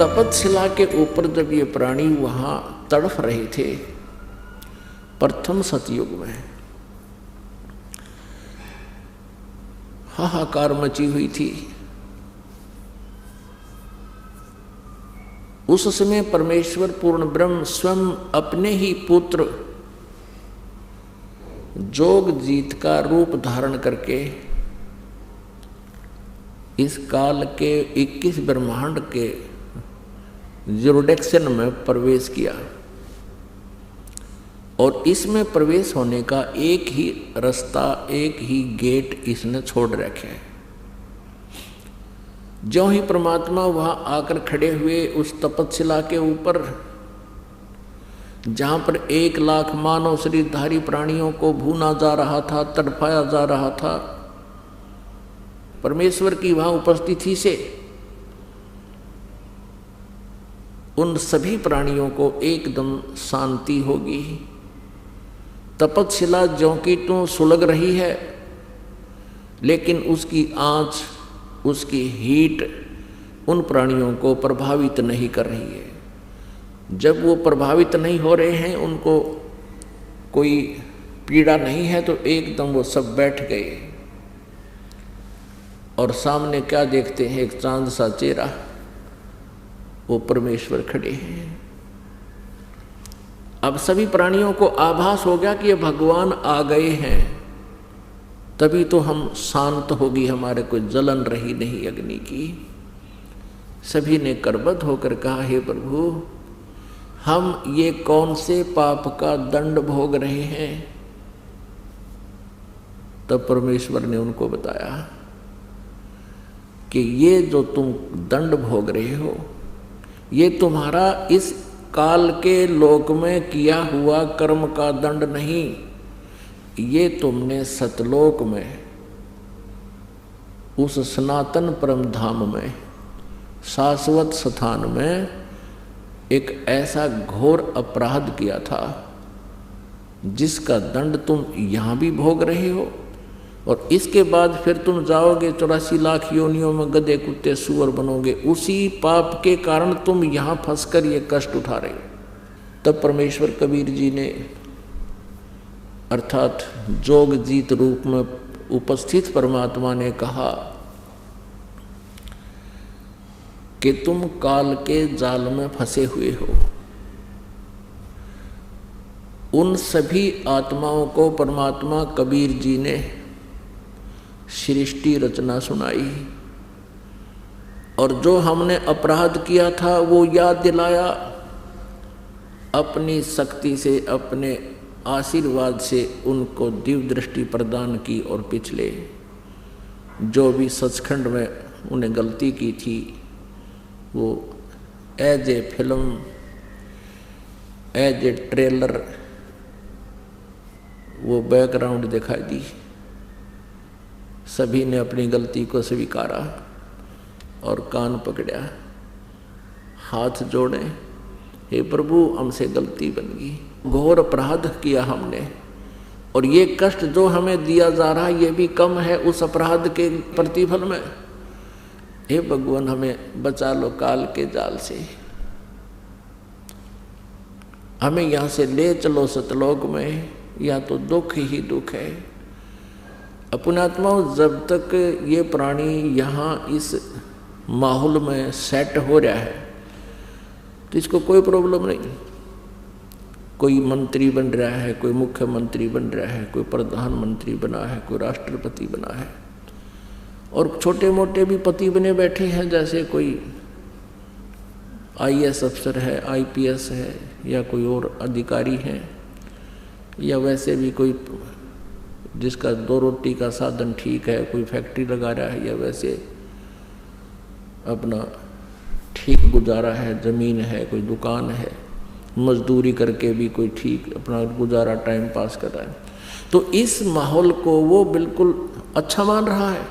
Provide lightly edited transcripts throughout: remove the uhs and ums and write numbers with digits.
तपतशिला के ऊपर जब ये प्राणी वहां तड़फ रहे थे प्रथम सतयुग में, हाहाकार मची हुई थी। उस समय परमेश्वर पूर्ण ब्रह्म स्वयं अपने ही पुत्र जोगजीत का रूप धारण करके इस काल के 21 ब्रह्मांड के जुरिडिक्शन में प्रवेश किया और इसमें प्रवेश होने का एक ही रास्ता, एक ही गेट इसने छोड़ रखे हैं। ज्यों ही परमात्मा वहां आकर खड़े हुए उस तपतशिला के ऊपर, जहां पर 1 लाख मानव शरीरधारी प्राणियों को भूना जा रहा था, तड़पाया जा रहा था, परमेश्वर की वहां उपस्थिति से उन सभी प्राणियों को एकदम शांति होगी। तपतशिला ज्यों की त्यों सुलग रही है, लेकिन उसकी आंच, उसकी हीट उन प्राणियों को प्रभावित नहीं कर रही है। जब वो प्रभावित नहीं हो रहे हैं, उनको कोई पीड़ा नहीं है, तो एकदम वो सब बैठ गए और सामने क्या देखते हैं? एक चांद सा चेहरा, वो परमेश्वर खड़े हैं। अब सभी प्राणियों को आभास हो गया कि ये भगवान आ गए हैं, तभी तो हम शांत होगी, हमारे कोई जलन रही नहीं अग्नि की। सभी ने करबद्ध होकर कहा, हे प्रभु, हम ये कौन से पाप का दंड भोग रहे हैं? तब परमेश्वर ने उनको बताया कि ये जो तुम दंड भोग रहे हो, ये तुम्हारा इस काल के लोक में किया हुआ कर्म का दंड नहीं, ये तुमने सतलोक में उस सनातन परम धाम में, शाश्वत स्थान में एक ऐसा घोर अपराध किया था जिसका दंड तुम यहाँ भी भोग रहे हो, और इसके बाद फिर तुम जाओगे 84 लाख योनियों में गधे कुत्ते सूअर बनोगे। उसी पाप के कारण तुम यहाँ फंसकर ये कष्ट उठा रहे हो। तब परमेश्वर कबीर जी ने, अर्थात जोगजीत रूप में उपस्थित परमात्मा ने कहा कि तुम काल के जाल में फंसे हुए हो। उन सभी आत्माओं को परमात्मा कबीर जी ने सृष्टि रचना सुनाई और जो हमने अपराध किया था वो याद दिलाया, अपनी शक्ति से, अपने आशीर्वाद से उनको दिव्य दृष्टि प्रदान की और पिछले जो भी सचखंड में उन्हें गलती की थी वो as a film, as a trailer वो बैकग्राउंड दिखाई दी। सभी ने अपनी गलती को स्वीकारा और कान पकड़ा, हाथ जोड़े, हे प्रभु हमसे गलती बन गई, घोर अपराध किया हमने, और ये कष्ट जो हमें दिया जा रहा है ये भी कम है उस अपराध के प्रतिफल में। हे भगवान हमें बचा लो काल के जाल से, हमें यहाँ से ले चलो सतलोक में, या तो दुख ही दुख है। अपनात्माओं, जब तक ये प्राणी यहाँ इस माहौल में सेट हो रहा है तो इसको कोई प्रॉब्लम नहीं। कोई मंत्री बन रहा है, कोई मुख्यमंत्री बन रहा है, कोई प्रधानमंत्री बना है, कोई राष्ट्रपति बना है, और छोटे मोटे भी पति बने बैठे हैं, जैसे कोई IAS अफसर है, IPS है, या कोई और अधिकारी है, या वैसे भी कोई जिसका 2 रोटी का साधन ठीक है, कोई फैक्ट्री लगा रहा है, या वैसे अपना ठीक गुजारा है, ज़मीन है, कोई दुकान है, मजदूरी करके भी कोई ठीक अपना गुजारा टाइम पास कर रहा है। तो इस माहौल को वो बिल्कुल अच्छा मान रहा है।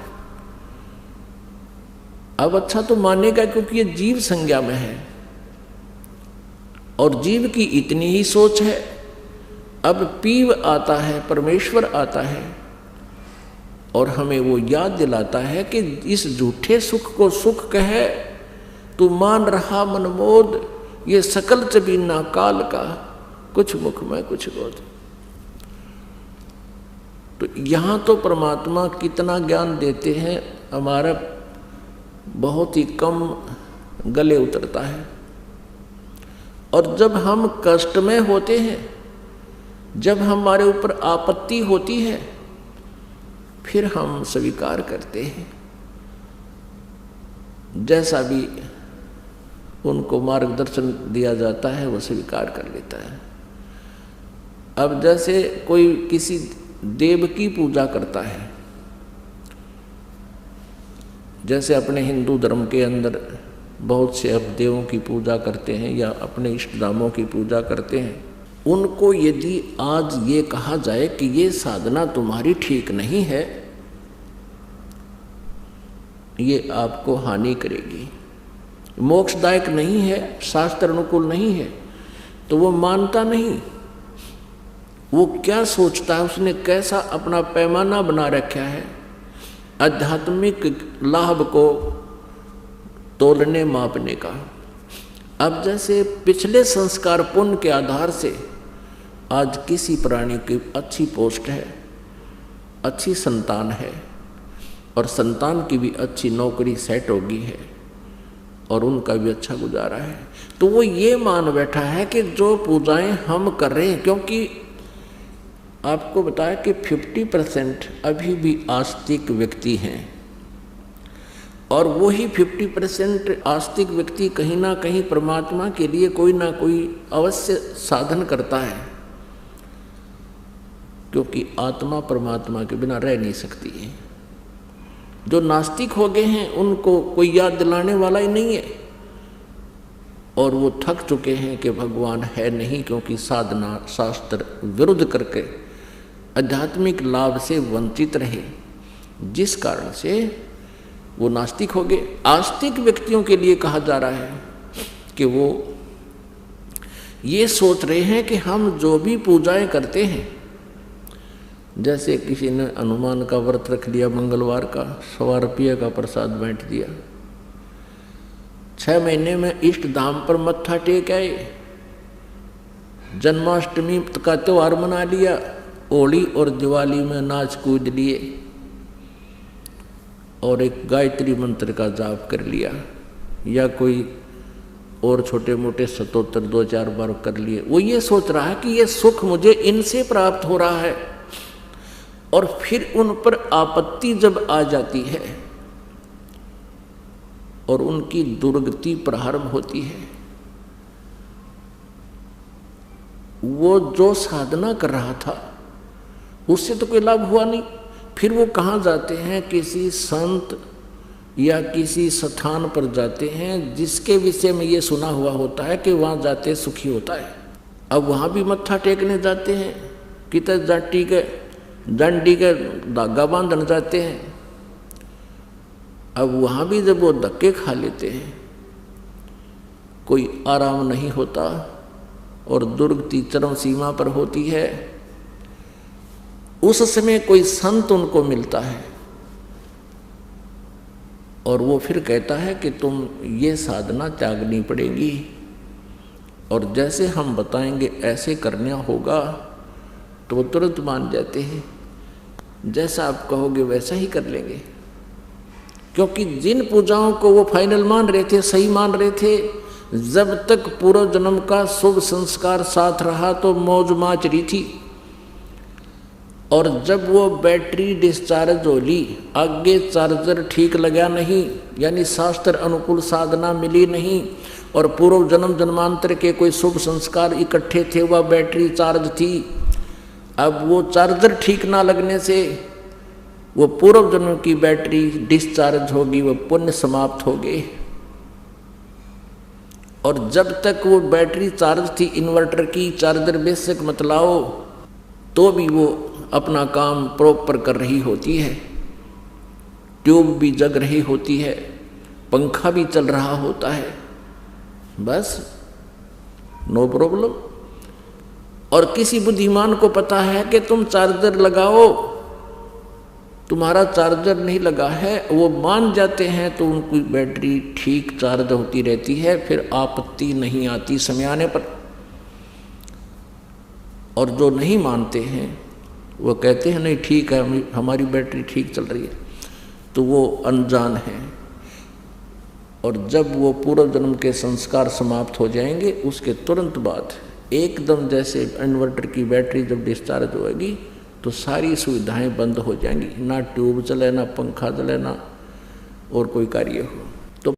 अब अच्छा तो मानेगा क्योंकि ये जीव संज्ञा में है और जीव की इतनी ही सोच है। अब पीव आता है, परमेश्वर आता है और हमें वो याद दिलाता है कि इस झूठे सुख को सुख कहे तू मान रहा मनमोद, ये सकल चबीना काल का, कुछ मुख में कुछ गोद। तो यहाँ तो परमात्मा कितना ज्ञान देते हैं, हमारा बहुत ही कम गले उतरता है। और जब हम कष्ट में होते हैं, जब हमारे ऊपर आपत्ति होती है, फिर हम स्वीकार करते हैं, जैसा भी उनको मार्गदर्शन दिया जाता है वो स्वीकार कर लेता है। अब जैसे कोई किसी देव की पूजा करता है, जैसे अपने हिंदू धर्म के अंदर बहुत से अब देवों की पूजा करते हैं या अपने इष्ट धामों की पूजा करते हैं, उनको यदि आज ये कहा जाए कि ये साधना तुम्हारी ठीक नहीं है, ये आपको हानि करेगी, मोक्षदायक नहीं है, शास्त्र अनुकूल नहीं है, तो वो मानता नहीं। वो क्या सोचता है, उसने कैसा अपना पैमाना बना रखा है आध्यात्मिक लाभ को तोलने मापने का। अब जैसे पिछले संस्कार पुण्य के आधार से आज किसी प्राणी की अच्छी पोस्ट है, अच्छी संतान है, और संतान की भी अच्छी नौकरी सेट होगी है, और उनका भी अच्छा गुजारा है, तो वो ये मान बैठा है कि जो पूजाएं हम कर रहे हैं, क्योंकि आपको बताया कि 50% अभी भी आस्तिक व्यक्ति हैं, और वही 50% आस्तिक व्यक्ति कहीं ना कहीं परमात्मा के लिए कोई ना कोई अवश्य साधन करता है, क्योंकि आत्मा परमात्मा के बिना रह नहीं सकती है। जो नास्तिक हो गए हैं उनको कोई याद दिलाने वाला ही नहीं है, और वो थक चुके हैं कि भगवान है नहीं, क्योंकि साधना शास्त्र विरुद्ध करके आध्यात्मिक लाभ से वंचित रहे, जिस कारण से वो नास्तिक हो गए। आस्तिक व्यक्तियों के लिए कहा जा रहा है कि वो ये सोच रहे हैं कि हम जो भी पूजाएं करते हैं, जैसे किसी ने हनुमान का व्रत रख लिया, मंगलवार का 100 रुपये का प्रसाद बांट दिया, 6 महीने में इष्ट धाम पर मत्था टेक आए, जन्माष्टमी का त्यौहार मना लिया, होली और दिवाली में नाच कूद लिए, और एक गायत्री मंत्र का जाप कर लिया, या कोई और छोटे मोटे स्तोत्र 2-4 बार कर लिए। वो ये सोच रहा है कि ये सुख मुझे इनसे प्राप्त हो रहा है, और फिर उन पर आपत्ति जब आ जाती है और उनकी दुर्गति प्रारंभ होती है, वो जो साधना कर रहा था उससे तो कोई लाभ हुआ नहीं, फिर वो कहाँ जाते हैं, किसी संत या किसी स्थान पर जाते हैं जिसके विषय में ये सुना हुआ होता है कि वहाँ जाते सुखी होता है। अब वहाँ भी मत्था टेकने जाते हैं, कितने जाटी के डंडी के धागा बांधने जाते हैं। अब वहाँ भी जब वो धक्के खा लेते हैं, कोई आराम नहीं होता और दुर्गति चरम सीमा पर होती है, उस समय कोई संत उनको मिलता है और वो फिर कहता है कि तुम ये साधना त्यागनी पड़ेगी, और जैसे हम बताएंगे ऐसे करना होगा, तो वो तुरंत मान जाते हैं, जैसा आप कहोगे वैसा ही कर लेंगे। क्योंकि जिन पूजाओं को वो फाइनल मान रहे थे, सही मान रहे थे, जब तक पूर्व जन्म का शुभ संस्कार साथ रहा तो मौज माच रही थी, और जब वो बैटरी डिस्चार्ज हो ली, आगे चार्जर ठीक लगा नहीं, यानी शास्त्र अनुकूल साधना मिली नहीं, और पूर्व जन्म जन्मांतर के कोई शुभ संस्कार इकट्ठे थे, वह बैटरी चार्ज थी। अब वो चार्जर ठीक ना लगने से वो पूर्व जन्म की बैटरी डिस्चार्ज होगी, वो पुण्य समाप्त हो गए। और जब तक वो बैटरी चार्ज थी, इन्वर्टर की चार्जर बेशक मत लाओ, तो भी वो अपना काम प्रॉपर कर रही होती है, ट्यूब भी जग रही होती है, पंखा भी चल रहा होता है, बस नो प्रॉब्लम। और किसी बुद्धिमान को पता है कि तुम चार्जर लगाओ तुम्हारा चार्जर नहीं लगा है, वो मान जाते हैं तो उनकी बैटरी ठीक चार्ज होती रहती है, फिर आपत्ति नहीं आती समय आने पर। और जो नहीं मानते हैं वो कहते हैं नहीं ठीक है, हमारी बैटरी ठीक चल रही है, तो वो अनजान है। और जब वो पूर्व जन्म के संस्कार समाप्त हो जाएंगे, उसके तुरंत बाद एकदम जैसे इन्वर्टर की बैटरी जब डिस्चार्ज होगी तो सारी सुविधाएं बंद हो जाएंगी, ना ट्यूब चले, ना पंखा चले, ना और कोई कार्य हो। तो